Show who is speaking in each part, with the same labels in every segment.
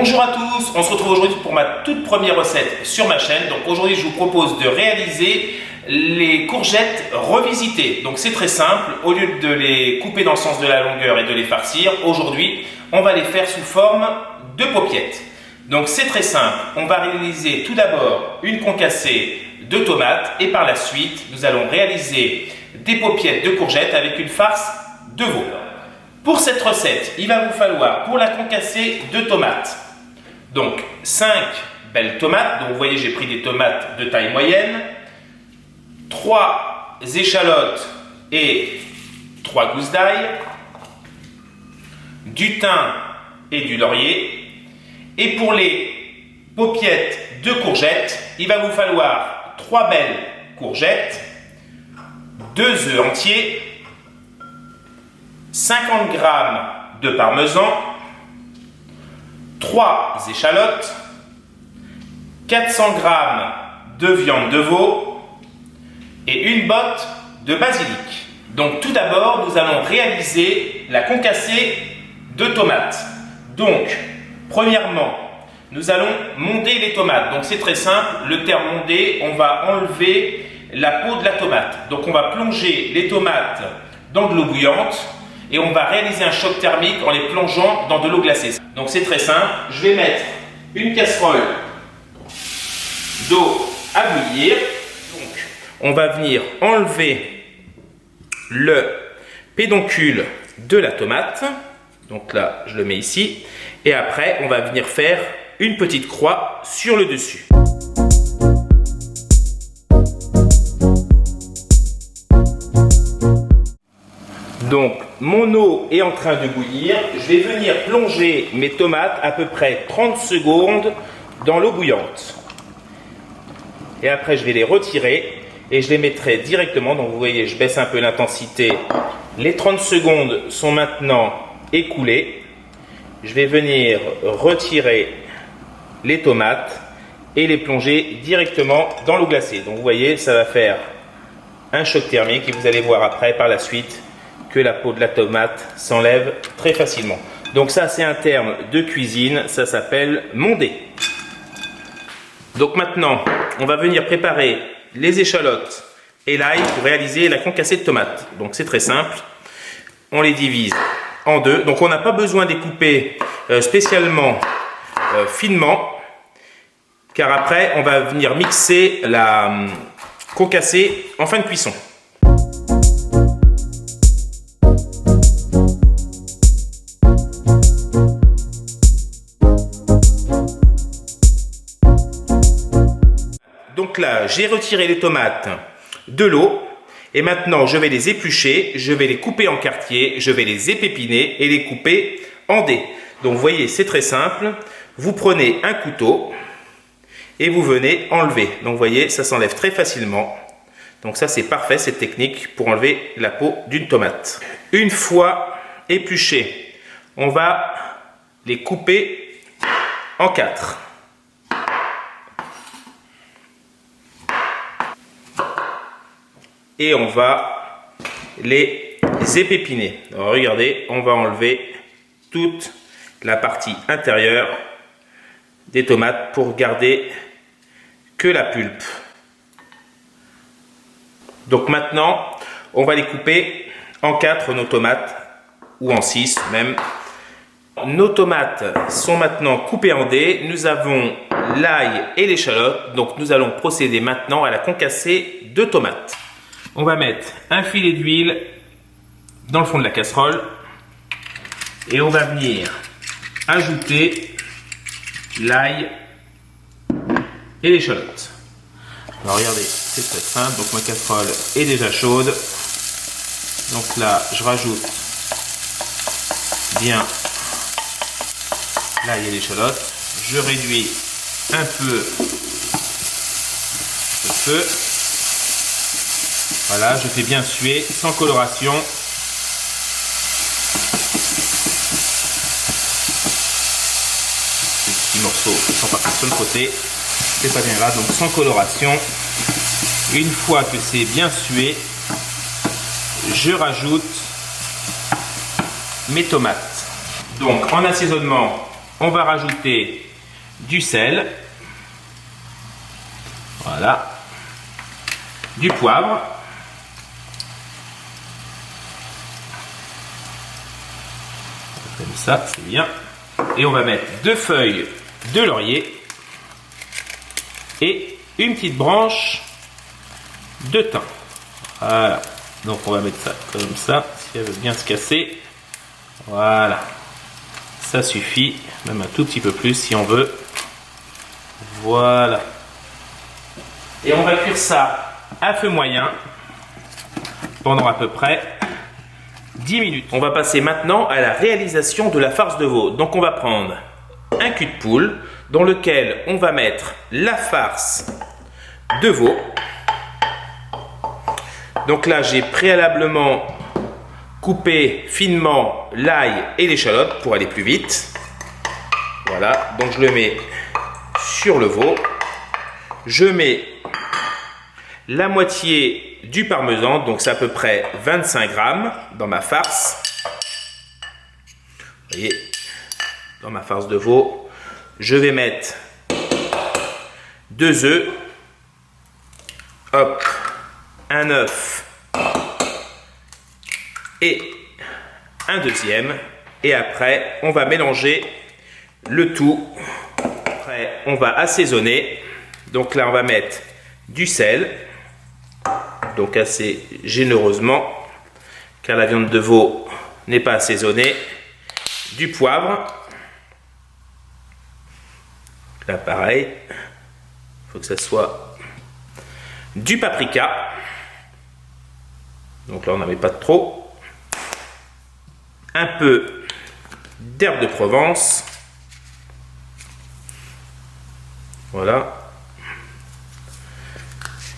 Speaker 1: Bonjour à tous, on se retrouve aujourd'hui pour ma toute première recette sur ma chaîne. Donc aujourd'hui je vous propose de réaliser les courgettes revisitées. Donc c'est très simple, au lieu de les couper dans le sens de la longueur et de les farcir, aujourd'hui on va les faire sous forme de paupiettes. Donc c'est très simple, on va réaliser tout d'abord une concassée de tomates et par la suite nous allons réaliser des paupiettes de courgettes avec une farce de veau. Pour cette recette, il va vous falloir pour la concassée de tomates, donc 5 belles tomates, donc vous voyez j'ai pris des tomates de taille moyenne, 3 échalotes et 3 gousses d'ail, du thym et du laurier. Et pour les paupiettes de courgettes, il va vous falloir 3 belles courgettes, 2 œufs entiers, 50 g de parmesan, 3 échalotes, 400 g de viande de veau et une botte de basilic. Donc tout d'abord, nous allons réaliser la concassée de tomates. Donc, premièrement, nous allons monder les tomates. Donc c'est très simple, le terme monder, on va enlever la peau de la tomate. Donc on va plonger les tomates dans de l'eau bouillante et on va réaliser un choc thermique en les plongeant dans de l'eau glacée. Donc c'est très simple, je vais mettre une casserole d'eau à bouillir. Donc on va venir enlever le pédoncule de la tomate. Donc là, je le mets ici. Et après, on va venir faire une petite croix sur le dessus. Donc, mon eau est en train de bouillir. Je vais venir plonger mes tomates à peu près 30 secondes dans l'eau bouillante. Et après, je vais les retirer et je les mettrai directement. Donc, vous voyez, je baisse un peu l'intensité. Les 30 secondes sont maintenant écoulées. Je vais venir retirer les tomates et les plonger directement dans l'eau glacée. Donc, vous voyez, ça va faire un choc thermique et vous allez voir après, par la suite, que la peau de la tomate s'enlève très facilement. Donc ça, c'est un terme de cuisine, ça s'appelle monder. Donc maintenant, on va venir préparer les échalotes et l'ail pour réaliser la concassée de tomates. Donc c'est très simple, on les divise en deux. Donc on n'a pas besoin de les couper spécialement finement, car après on va venir mixer la concassée en fin de cuisson. Donc là, j'ai retiré les tomates de l'eau et maintenant je vais les éplucher, je vais les couper en quartiers, je vais les épépiner et les couper en dés. Donc vous voyez, c'est très simple. Vous prenez un couteau et vous venez enlever. Donc vous voyez, ça s'enlève très facilement. Donc ça, c'est parfait cette technique pour enlever la peau d'une tomate. Une fois épluchées, on va les couper en 4. Et on va les épépiner. Alors regardez, on va enlever toute la partie intérieure des tomates pour garder que la pulpe. Donc maintenant, on va les couper en 4 nos tomates, ou en 6 même. Nos tomates sont maintenant coupées en dés. Nous avons l'ail et l'échalote. Donc nous allons procéder maintenant à la concassée de tomates. On va mettre un filet d'huile dans le fond de la casserole et on va venir ajouter l'ail et l'échalote. Alors regardez, c'est très simple. Donc ma casserole est déjà chaude. Donc là, je rajoute bien l'ail et l'échalote. Je réduis un peu le feu. Voilà, je fais bien suer, sans coloration. Ces petits morceaux qui sont partis sur le côté. C'est pas bien là, donc sans coloration. Une fois que c'est bien sué, je rajoute mes tomates. Donc en assaisonnement, on va rajouter du sel. Voilà. Du poivre. Comme ça, c'est bien. Et on va mettre 2 feuilles de laurier et une petite branche de thym. Voilà. Donc on va mettre ça comme ça, si elle veut bien se casser. Voilà. Ça suffit, même un tout petit peu plus si on veut. Voilà. Et on va cuire ça à feu moyen pendant à peu près 10 minutes. On va passer maintenant à la réalisation de la farce de veau. Donc on va prendre un cul de poule dans lequel on va mettre la farce de veau. Donc là j'ai préalablement coupé finement l'ail et l'échalote pour aller plus vite. Voilà, donc je le mets sur le veau. Je mets la moitié du parmesan, donc c'est à peu près 25 grammes dans ma farce. Vous voyez, dans ma farce de veau, je vais mettre 2 œufs, hop, un œuf et un deuxième. Et après, on va mélanger le tout. Après, on va assaisonner. Donc là, on va mettre du sel. Donc assez généreusement, car la viande de veau n'est pas assaisonnée. Du poivre. Là pareil, il faut que ça soit du paprika. Donc là on n'en met pas de trop. Un peu d'herbe de Provence. Voilà.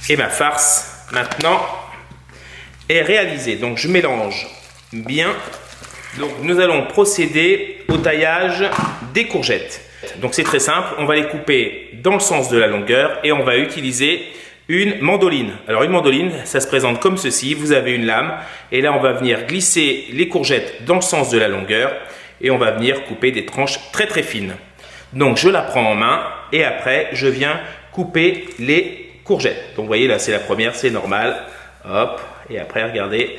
Speaker 1: Et ma farce maintenant est réalisée. Donc je mélange bien. Donc nous allons procéder au taillage des courgettes. Donc c'est très simple, on va les couper dans le sens de la longueur et on va utiliser une mandoline. Alors une mandoline, ça se présente comme ceci, vous avez une lame et là on va venir glisser les courgettes dans le sens de la longueur et on va venir couper des tranches très très fines. Donc je la prends en main et après je viens couper les courgettes. Donc vous voyez là c'est la première, c'est normal. Hop, et après regardez,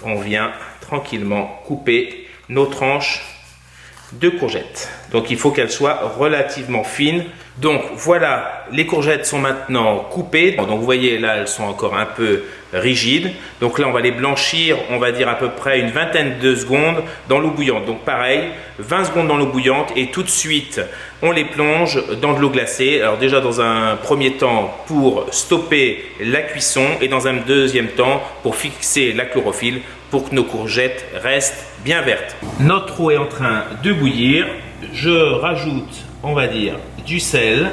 Speaker 1: on vient tranquillement couper nos tranches de courgettes. Donc il faut qu'elles soient relativement fines. Donc voilà, les courgettes sont maintenant coupées. Donc vous voyez là, elles sont encore un peu rigides. Donc là, on va les blanchir, on va dire à peu près une vingtaine de secondes dans l'eau bouillante. Donc pareil, 20 secondes dans l'eau bouillante et tout de suite, on les plonge dans de l'eau glacée. Alors déjà dans un premier temps pour stopper la cuisson et dans un deuxième temps pour fixer la chlorophylle pour que nos courgettes restent bien vertes. Notre eau est en train de bouillir. Je rajoute, on va dire, du sel.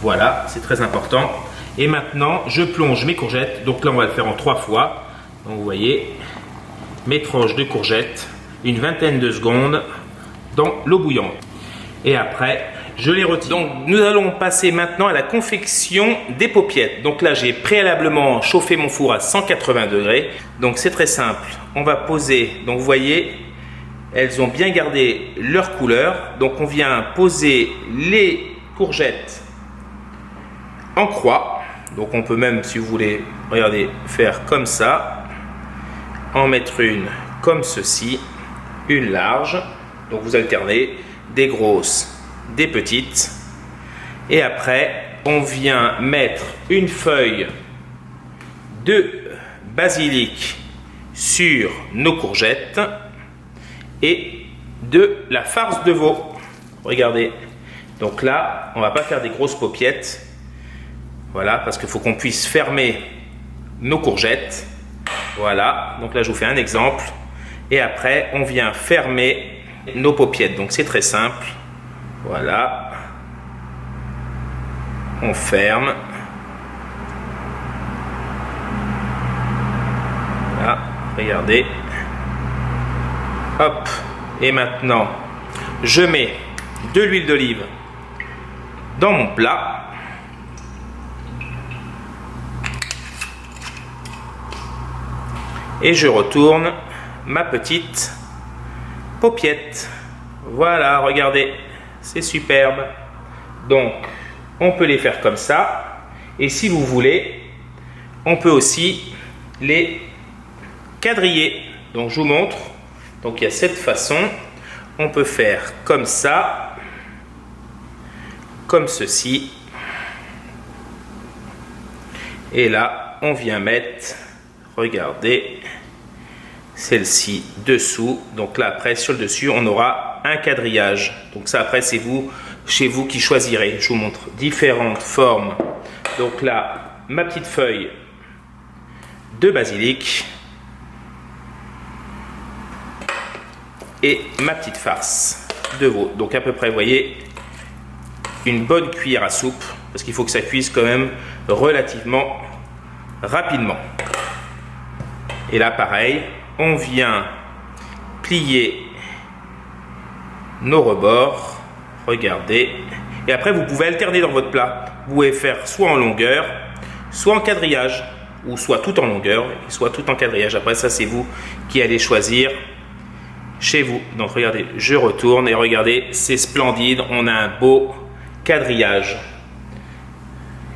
Speaker 1: Voilà, c'est très important. Et maintenant, je plonge mes courgettes. Donc là, on va le faire en 3 fois. Donc vous voyez, mes tranches de courgettes, une vingtaine de secondes dans l'eau bouillante. Et après, je les retire. Donc nous allons passer maintenant à la confection des paupiettes. Donc là, j'ai préalablement chauffé mon four à 180 degrés. Donc c'est très simple. On va poser, donc vous voyez, elles ont bien gardé leur couleur. Donc on vient poser les courgettes en croix. Donc on peut même, si vous voulez, regardez, faire comme ça. En mettre une comme ceci, une large. Donc vous alternez des grosses, des petites. Et après, on vient mettre une feuille de basilic sur nos courgettes et de la farce de veau. Regardez. Donc là, on va pas faire des grosses paupiettes. Voilà, parce qu'il faut qu'on puisse fermer nos courgettes. Voilà, donc là je vous fais un exemple. Et après, on vient fermer nos paupiettes. Donc c'est très simple. Voilà. On ferme. Voilà, regardez. Hop. Et maintenant, je mets de l'huile d'olive dans mon plat. Et je retourne ma petite paupiette. Voilà, regardez. C'est superbe. Donc, on peut les faire comme ça. Et si vous voulez, on peut aussi les quadriller. Donc, je vous montre. Donc, il y a cette façon. On peut faire comme ça, comme ceci. Et là, on vient mettre, regardez, celle-ci dessous. Donc là, après, sur le dessus, on aura un quadrillage. Donc ça, après, c'est vous, chez vous qui choisirez. Je vous montre différentes formes. Donc là, ma petite feuille de basilic et ma petite farce de veau. Donc à peu près, vous voyez, une bonne cuillère à soupe, parce qu'il faut que ça cuise quand même relativement rapidement. Et là, pareil, on vient plier nos rebords, regardez, et après vous pouvez alterner dans votre plat. Vous pouvez faire soit en longueur, soit en quadrillage, ou soit tout en longueur, soit tout en quadrillage. Après ça, c'est vous qui allez choisir chez vous. Donc regardez, je retourne et regardez, c'est splendide, on a un beau quadrillage.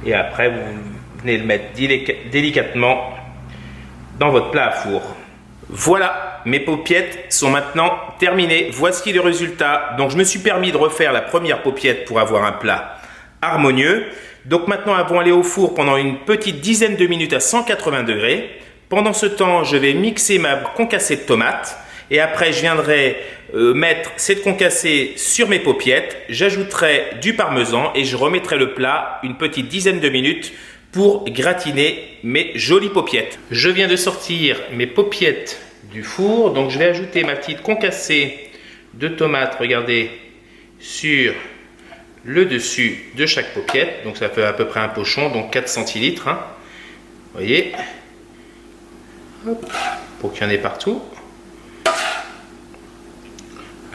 Speaker 1: Et après, vous venez le mettre délicatement dans votre plat à four. Voilà, mes paupiettes sont maintenant terminées. Voici le résultat. Donc je me suis permis de refaire la première paupiette pour avoir un plat harmonieux. Donc maintenant, elles vont aller au four pendant une petite dizaine de minutes à 180 degrés. Pendant ce temps, je vais mixer ma concassée de tomates. Et après, je viendrai mettre cette concassée sur mes paupiettes. J'ajouterai du parmesan et je remettrai le plat une petite dizaine de minutes pour gratiner mes jolies paupiettes. Je viens de sortir mes paupiettes du four. Donc, je vais ajouter ma petite concassée de tomates, regardez, sur le dessus de chaque paupiette. Donc, ça fait à peu près un pochon, donc 4 centilitres. Hein. Vous voyez, hop, pour qu'il y en ait partout.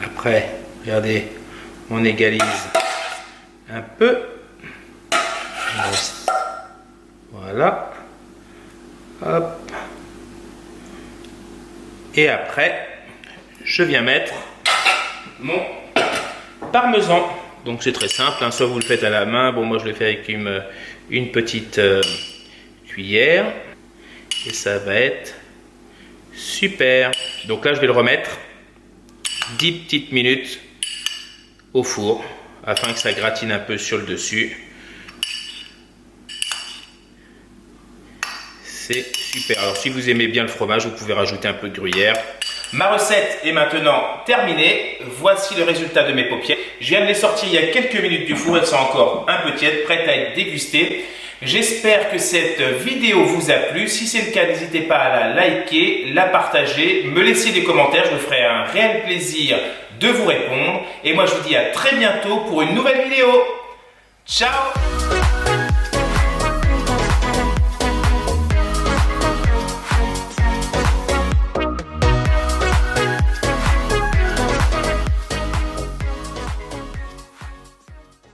Speaker 1: Après, regardez, on égalise un peu. Voilà. Hop. Et après, je viens mettre mon parmesan. Donc c'est très simple, hein. Soit vous le faites à la main. Bon, moi je le fais avec une petite cuillère. Et ça va être super. Donc là, je vais le remettre 10 petites minutes au four afin que ça gratine un peu sur le dessus. C'est super. Alors si vous aimez bien le fromage, vous pouvez rajouter un peu de gruyère. Ma recette est maintenant terminée. Voici le résultat de mes paupières. Je viens de les sortir il y a quelques minutes du four. Elles sont encore un peu tièdes, prêtes à être dégustées. J'espère que cette vidéo vous a plu. Si c'est le cas, n'hésitez pas à la liker, la partager, me laisser des commentaires. Je me ferai un réel plaisir de vous répondre. Et moi, je vous dis à très bientôt pour une nouvelle vidéo. Ciao!